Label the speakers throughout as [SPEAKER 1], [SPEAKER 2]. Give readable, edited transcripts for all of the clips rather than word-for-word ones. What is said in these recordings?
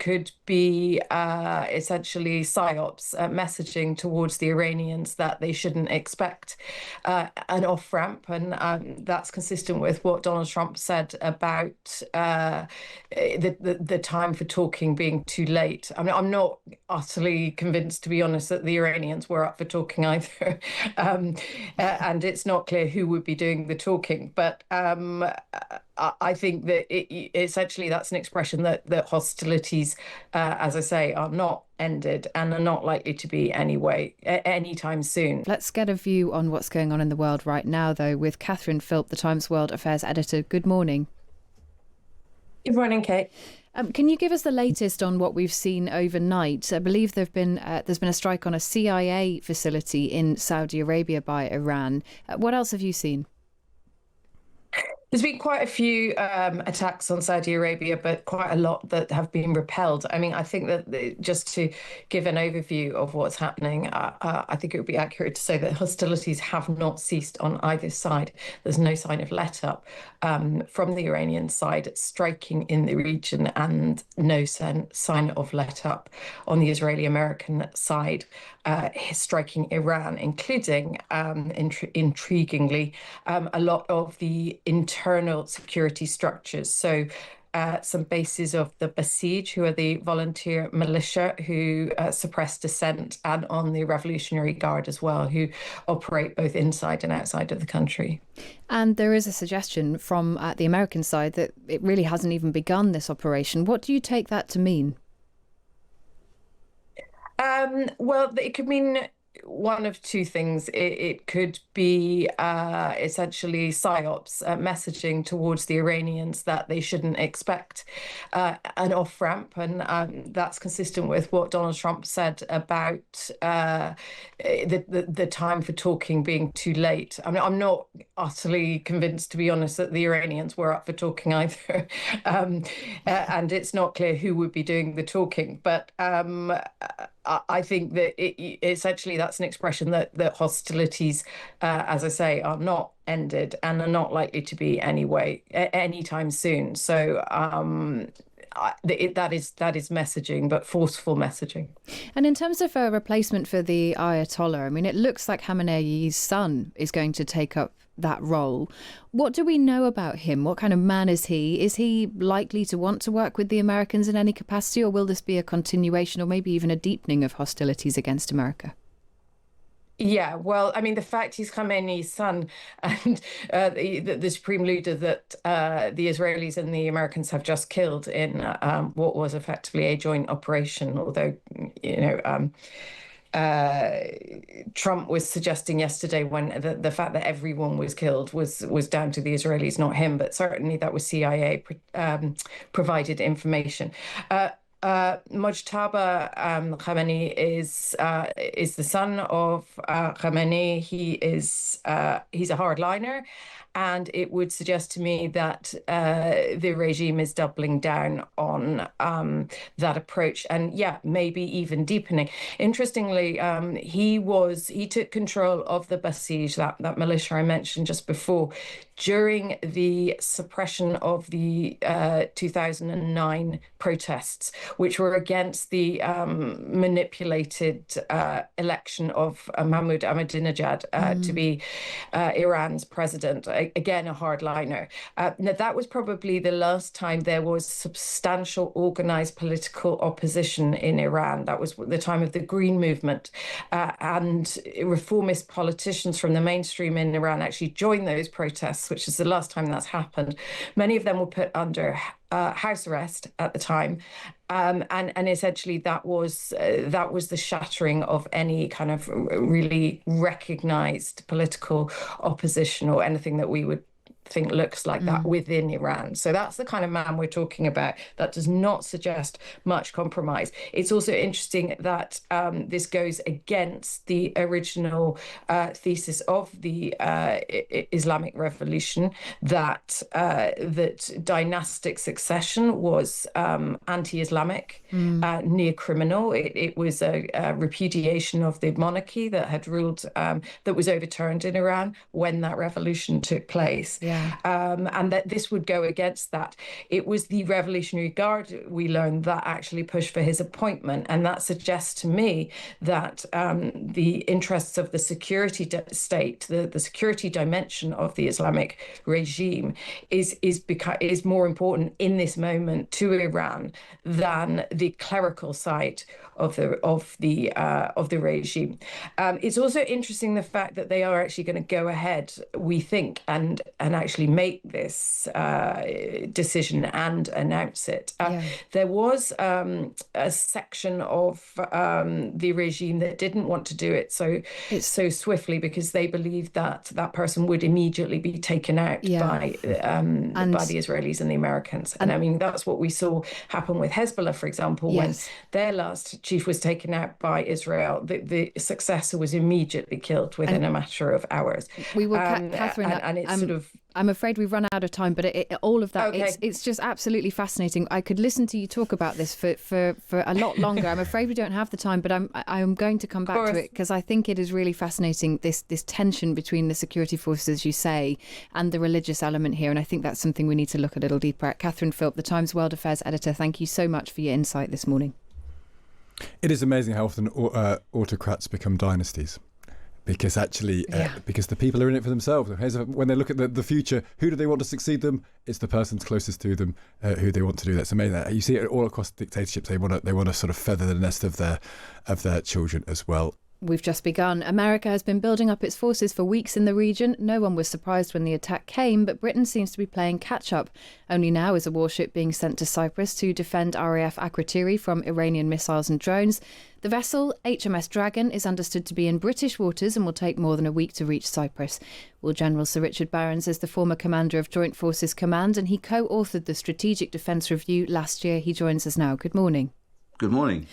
[SPEAKER 1] could be essentially psyops, messaging towards the Iranians that they shouldn't expect an off-ramp, and that's consistent with what Donald Trump said about the time for talking being too late. I mean, I'm not utterly convinced, to be honest, that the Iranians were up for talking either, and it's not clear who would be doing the talking, but I think that essentially that's an expression that hostilities, as I say, are not ended and are not likely to be anyway anytime soon.
[SPEAKER 2] Let's get a view on what's going on in the world right now, though, with Catherine Philp, the Times World Affairs editor. Good morning.
[SPEAKER 1] Good morning, Kate.
[SPEAKER 2] Can you give us the latest on what we've seen overnight? I believe there's been a strike on a CIA facility in Saudi Arabia by Iran. What else have you seen?
[SPEAKER 1] There's been quite a few attacks on Saudi Arabia, but quite a lot that have been repelled. I mean, I think that just to give an overview of what's happening, I think it would be accurate to say that hostilities have not ceased on either side. There's no sign of let-up from the Iranian side, striking in the region, and no sign of let-up on the Israeli-American side, striking Iran, including, intriguingly, a lot of the internal security structures. So some bases of the Basij, who are the volunteer militia who suppress dissent, and on the Revolutionary Guard as well, who operate both inside and outside of the country.
[SPEAKER 2] And there is a suggestion from the American side that it really hasn't even begun, this operation. What do you take that to mean?
[SPEAKER 1] Well, it could mean one of two things. It could be essentially psyops, messaging towards the Iranians that they shouldn't expect an off-ramp, and that's consistent with what Donald Trump said about the time for talking being too late. I mean, I'm not utterly convinced, to be honest, that the Iranians were up for talking either, and it's not clear who would be doing the talking, but I think that essentially that's an expression that that hostilities, as I say, are not ended and are not likely to be anyway anytime soon. So that is messaging, but forceful messaging.
[SPEAKER 2] And in terms of a replacement for the Ayatollah, I mean, it looks like Khamenei's son is going to take up that role. What do we know about him? What kind of man is he? Is he likely to want to work with the Americans in any capacity, or will this be a continuation or maybe even a deepening of hostilities against America?
[SPEAKER 1] Yeah, well, I mean, the fact he's Khamenei's son and the supreme leader that the Israelis and the Americans have just killed in what was effectively a joint operation, although, Trump was suggesting yesterday when the fact that everyone was killed was down to the Israelis, not him, but certainly that was CIA provided information. Mojtaba Khamenei is the son of Khamenei. He's a hardliner, and it would suggest to me that the regime is doubling down on that approach, and maybe even deepening. Interestingly, he took control of the Basij, that militia I mentioned just before, during the suppression of the 2009 protests, which were against the manipulated election of Mahmoud Ahmadinejad to be Iran's president. Again, a hardliner. Now, that was probably the last time there was substantial organized political opposition in Iran. That was the time of the Green Movement, and reformist politicians from the mainstream in Iran actually joined those protests, which is the last time that's happened. Many of them were put under house arrest at the time, and essentially that was the shattering of any kind of really recognized political opposition or anything that we would think looks like that within Iran. So that's the kind of man we're talking about. That does not suggest much compromise. It's also interesting that this goes against the original thesis of the Islamic Revolution, that dynastic succession was anti-Islamic, near-criminal. It was a repudiation of the monarchy that had ruled, that was overturned in Iran when that revolution took place. Yeah.
[SPEAKER 2] Yeah.
[SPEAKER 1] And that this would go against that. It was the Revolutionary Guard, we learned, that actually pushed for his appointment. And that suggests to me that the interests of the security state, the security dimension of the Islamic regime is more important in this moment to Iran than the clerical side of the regime. It's also interesting the fact that they are actually going to go ahead, we think, and actually make this decision and announce it. There was a section of the regime that didn't want to do it so swiftly because they believed that that person would immediately be taken out by the Israelis and the Americans. And I mean, that's what we saw happen with Hezbollah, for example, when their last chief was taken out by Israel. The successor was immediately killed within a matter of hours.
[SPEAKER 2] We will, Catherine, and it's I'm afraid we've run out of time, but all of that, it's just absolutely fascinating. I could listen to you talk about this for a lot longer. I'm afraid we don't have the time, but I'm going to come back to it because I think it is really fascinating, this tension between the security forces, as you say, and the religious element here. And I think that's something we need to look a little deeper at. Catherine Philp, the Times World Affairs editor, thank you so much for your insight this morning.
[SPEAKER 3] It is amazing how often autocrats become dynasties. Because actually, because the people are in it for themselves. When they look at the future, who do they want to succeed them? It's the persons closest to them who they want to do. That's amazing. You see it all across dictatorships. They want to sort of feather the nest of their children as well.
[SPEAKER 2] We've just begun. America has been building up its forces for weeks in the region. No one was surprised when the attack came, but Britain seems to be playing catch-up. Only now is a warship being sent to Cyprus to defend RAF Akrotiri from Iranian missiles and drones. The vessel, HMS Dragon, is understood to be in British waters and will take more than a week to reach Cyprus. Well, General Sir Richard Barrons is the former commander of Joint Forces Command, and he co-authored the Strategic Defence Review last year. He joins us now. Good morning.
[SPEAKER 4] Good morning.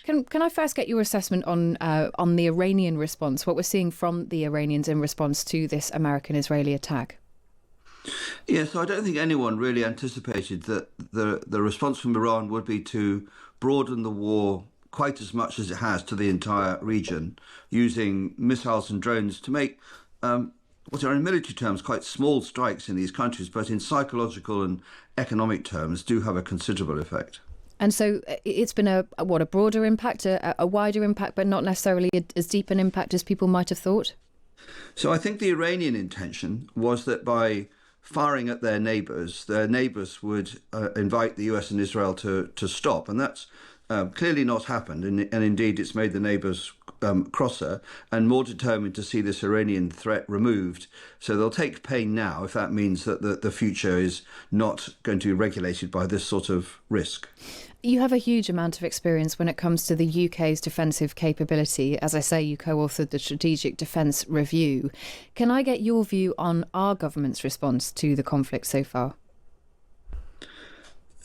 [SPEAKER 2] Can I first get your assessment on the Iranian response, what we're seeing from the Iranians in response to this American-Israeli attack?
[SPEAKER 4] Yes, I don't think anyone really anticipated that the response from Iran would be to broaden the war quite as much as it has to the entire region, using missiles and drones to make what are in military terms quite small strikes in these countries, but in psychological and economic terms do have a considerable effect.
[SPEAKER 2] And so it's been a broader impact, a wider impact, but not necessarily as deep an impact as people might have thought?
[SPEAKER 4] So I think the Iranian intention was that by firing at their neighbours would invite the US and Israel to stop. And that's clearly not happened. And indeed, it's made the neighbours crosser and more determined to see this Iranian threat removed. So they'll take pain now if that means that the future is not going to be regulated by this sort of risk.
[SPEAKER 2] You have a huge amount of experience when it comes to the UK's defensive capability. As I say, you co-authored the Strategic Defence Review. Can I get your view on our government's response to the conflict so far?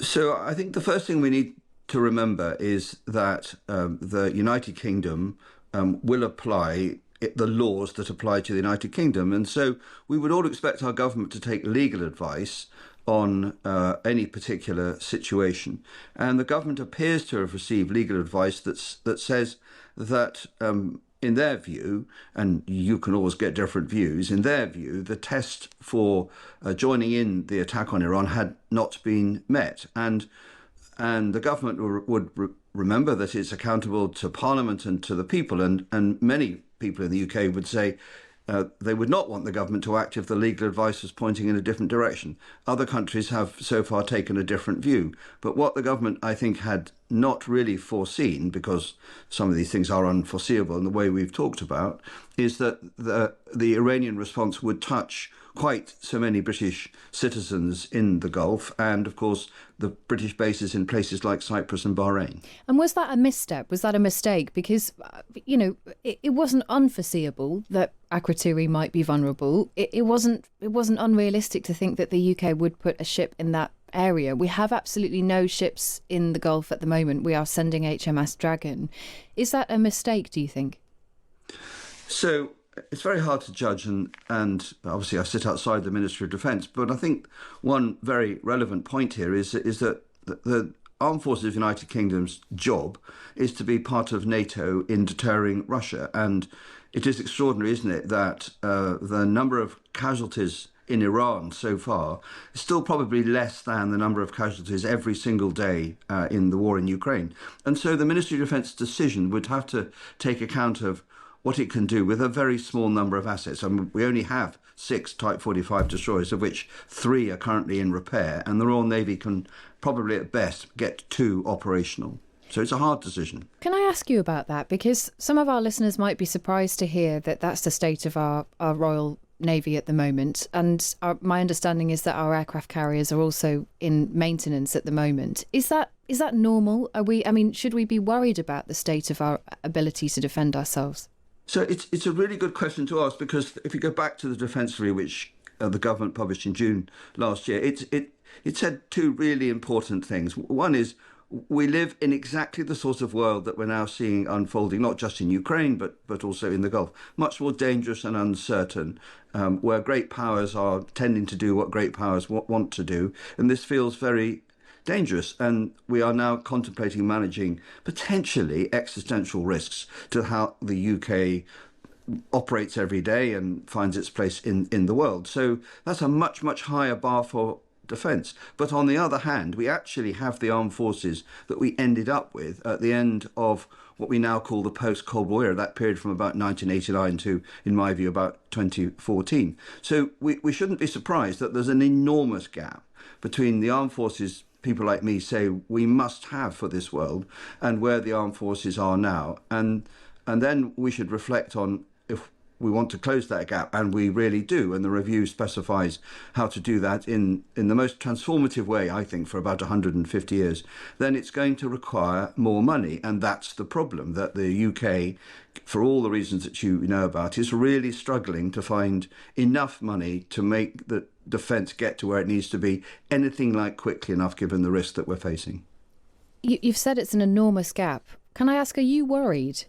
[SPEAKER 4] So I think the first thing we need to remember is that the United Kingdom will apply the laws that apply to the United Kingdom. And so we would all expect our government to take legal advice on any particular situation. And the government appears to have received legal advice that says that in their view, and you can always get different views, in their view, the test for joining in the attack on Iran had not been met. And the government would remember that it's accountable to Parliament and to the people. And many people in the UK would say they would not want the government to act if the legal advice was pointing in a different direction. Other countries have so far taken a different view. But what the government, I think, had not really foreseen, because some of these things are unforeseeable in the way we've talked about, is that the Iranian response would touch quite so many British citizens in the Gulf and, of course, the British bases in places like Cyprus and Bahrain.
[SPEAKER 2] And was that a misstep? Was that a mistake? Because, it wasn't unforeseeable that Akrotiri might be vulnerable. It wasn't unrealistic to think that the UK would put a ship in that area. We have absolutely no ships in the Gulf at the moment. We are sending HMS Dragon. Is that a mistake, do you think? So
[SPEAKER 4] it's very hard to judge, and obviously I sit outside the Ministry of Defence, but I think one very relevant point here is that the Armed Forces of the United Kingdom's job is to be part of NATO in deterring Russia. And it is extraordinary, isn't it, that the number of casualties in Iran so far is still probably less than the number of casualties every single day in the war in Ukraine. And so the Ministry of Defence decision would have to take account of what it can do with a very small number of assets. I mean, we only have 6 Type 45 destroyers, of which 3 are currently in repair, and the Royal Navy can probably at best get 2 operational. So it's a hard decision.
[SPEAKER 2] Can I ask you about that? Because some of our listeners might be surprised to hear that that's the state of our Royal Navy at the moment. And my understanding is that our aircraft carriers are also in maintenance at the moment. Is that normal? Should we be worried about the state of our ability to defend ourselves?
[SPEAKER 4] So it's a really good question to ask, because if you go back to the Defence Review, which the government published in June last year, it said 2 really important things. One is we live in exactly the sort of world that we're now seeing unfolding, not just in Ukraine, but also in the Gulf. Much more dangerous and uncertain, where great powers are tending to do what great powers want to do. And this feels very dangerous. And we are now contemplating managing potentially existential risks to how the UK operates every day and finds its place in the world. So that's a much, much higher bar for defence. But on the other hand, we actually have the armed forces that we ended up with at the end of what we now call the post-Cold War era, that period from about 1989 to, in my view, about 2014. So we shouldn't be surprised that there's an enormous gap between the armed forces people like me say we must have for this world and where the armed forces are now. And then we should reflect on if we want to close that gap, and we really do. And the review specifies how to do that in the most transformative way, I think, for about 150 years. Then it's going to require more money. And that's the problem, that the UK, for all the reasons that you know about, is really struggling to find enough money to make the defence get to where it needs to be anything like quickly enough, given the risk that we're facing.
[SPEAKER 2] You've said it's an enormous gap. Can I ask, are you worried?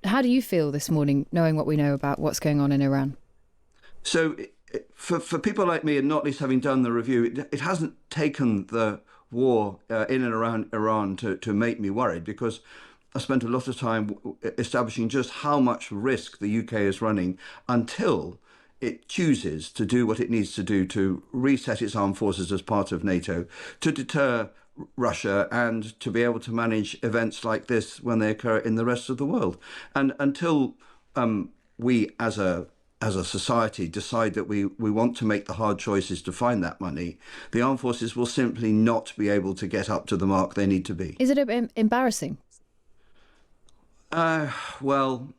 [SPEAKER 2] How do you feel this morning, knowing what we know about what's going on in Iran?
[SPEAKER 4] So for people like me, and not least having done the review, it hasn't taken the war in and around Iran to make me worried, because I spent a lot of time establishing just how much risk the UK is running until it chooses to do what it needs to do to reset its armed forces as part of NATO, to deter Russia, and to be able to manage events like this when they occur in the rest of the world. And until we as a society decide that we want to make the hard choices to find that money, the armed forces will simply not be able to get up to the mark they need to be.
[SPEAKER 2] Is it embarrassing?
[SPEAKER 4] I wouldn't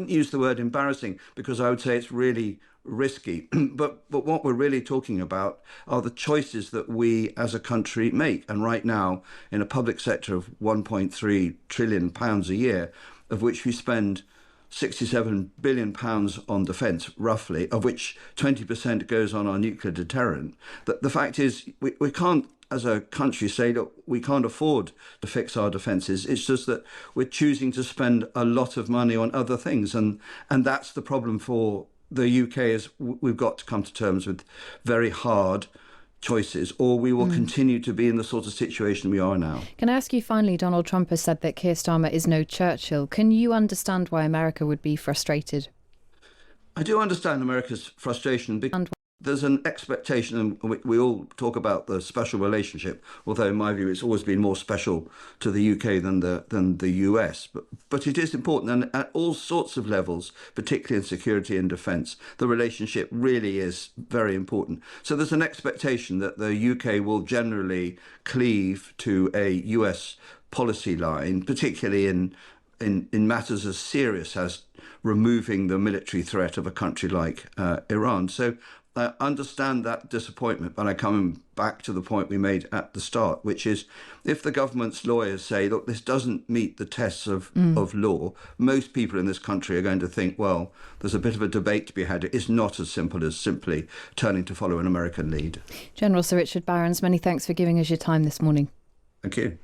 [SPEAKER 4] use the word embarrassing, because I would say it's really risky. But what we're really talking about are the choices that we as a country make. And right now, in a public sector of £1.3 trillion a year, of which we spend £67 billion on defence, roughly, of which 20% goes on our nuclear deterrent, the fact is we can't, as a country, say, look, we can't afford to fix our defences. It's just that we're choosing to spend a lot of money on other things. And that's the problem for the UK, is we've got to come to terms with very hard choices, or we will continue to be in the sort of situation we are now. Can
[SPEAKER 2] I ask you finally, Donald Trump has said that Keir Starmer is no Churchill. Can you understand why America would be frustrated?
[SPEAKER 4] I do understand America's frustration, because there's an expectation, and we all talk about the special relationship, although in my view it's always been more special to the UK than the US. But it is important, and at all sorts of levels, particularly in security and defence, the relationship really is very important. So there's an expectation that the UK will generally cleave to a US policy line, particularly in matters as serious as removing the military threat of a country like Iran. So I understand that disappointment, but I come back to the point we made at the start, which is if the government's lawyers say, look, this doesn't meet the tests of law, most people in this country are going to think, well, there's a bit of a debate to be had. It's not as simple as simply turning to follow an American lead.
[SPEAKER 2] General Sir Richard Barrons, many thanks for giving us your time this morning.
[SPEAKER 4] Thank you.